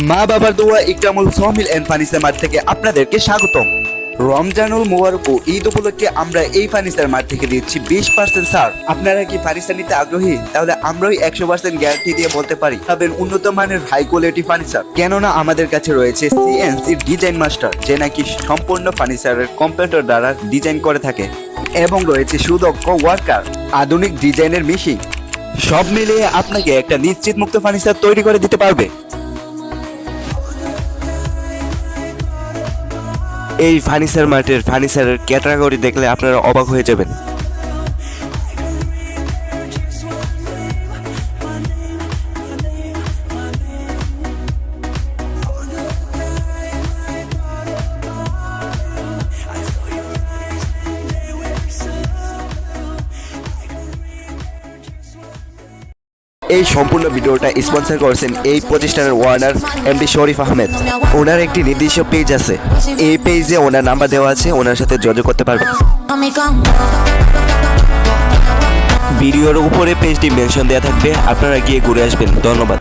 মা বাবার দোয়া ইকরামুল সহমিল এন্ড ফার্নিচার মার্ট থেকে আপনাদেরকে স্বাগতম। রমজানুল মোবারক ও ঈদ উপলক্ষে আমরা এই ফার্নিচার মার্ট থেকে দিচ্ছি 20% ছাড়। আপনারা কি ফার্নিচার নিতে আগ্রহী? তাহলে আমরাই 100% গ্যারান্টি দিয়ে বলতে পারি পাবেন উন্নত মানের হাই কোয়ালিটি ফার্নিচার। কেননা আমাদের কাছে রয়েছে সিএনসি ডিজাইন মাস্টার, যে নাকি সম্পূর্ণ ফার্নিচারের কম্পিউটার দ্বারা ডিজাইন করে থাকে, এবং রয়েছে সুদক্ষ ওয়ার্কার, আধুনিক ডিজাইনের মেশিন। সব মিলিয়ে আপনাকে একটা নিশ্চিত মুক্ত ফার্নিচার তৈরি করে দিতে পারবে। এই ফার্নিচার মার্টের ফার্নিচারের ক্যাটাগরি দেখলে আপনারা অবাক হয়ে যাবেন। এই সম্পূর্ণ ভিডিওটা স্পন্সর করেছেন এই প্রতিষ্ঠানের ওনার এমডি শরীফ আহমেদ। ওনার একটি নির্দিষ্ট পেজ আছে, এই পেজে ওনার নাম্বার দেওয়া আছে, ওনার সাথে যোগাযোগ করতে পারবেন। ভিডিওর উপরে পেজটি মেনশন দেওয়া থাকবে, আপনারা গিয়ে ঘুরে আসবেন। ধন্যবাদ।